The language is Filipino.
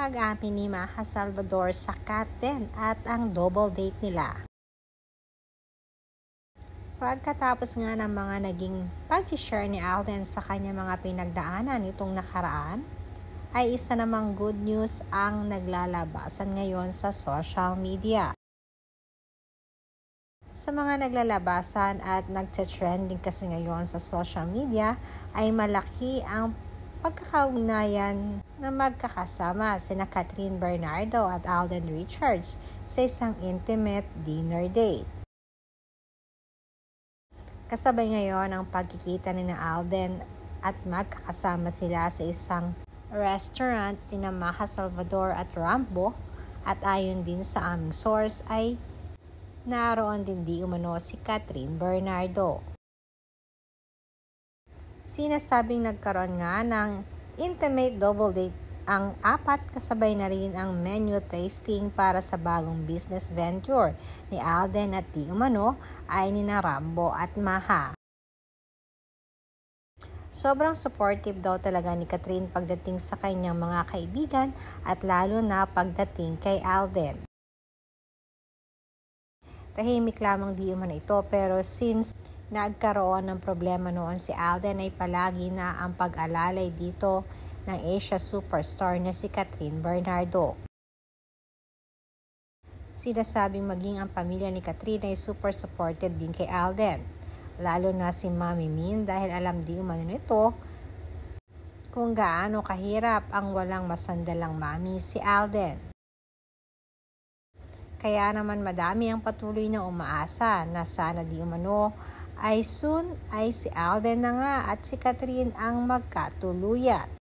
Pag-amin ni Maja Salvador sa Katden at ang double date nila. Pagkatapos nga ng mga naging pag-share ni Alden sa kanya mga pinagdaanan nitong nakaraan, ay isa namang good news ang naglalabasan ngayon sa social media. Sa mga naglalabasan at nagte-trending kasi ngayon sa social media ay malaki ang pagkakaugnayan na magkakasama sina Catherine Bernardo at Alden Richards sa isang intimate dinner date. Kasabay ngayon ang pagkikita ni Alden at magkakasama sila sa isang restaurant ni Maja Salvador at Rambo, at ayon din sa aming source ay naroon din di umano si Catherine Bernardo. Sinasabing nagkaroon nga ng intimate double date ang apat, kasabay na rin ang menu tasting para sa bagong business venture ni Alden at di umano ay nina Rambo at Maja. Sobrang supportive daw talaga ni Catherine pagdating sa kanyang mga kaibigan at lalo na pagdating kay Alden. Tahimik lamang di umano ito, pero since nagkaroon ng problema noon si Alden ay palagi na ang pag-alalay dito ng Asia superstar na si Catherine Bernardo. Sinasabing maging ang pamilya ni Catherine ay super supported din kay Alden, lalo na si Mami Min, dahil alam di umano nito kung gaano kahirap ang walang masandalang mami si Alden. Kaya naman madami ang patuloy na umaasa na sana di umano ay soon ay si Alden na nga at si Catherine ang magkatuluyan.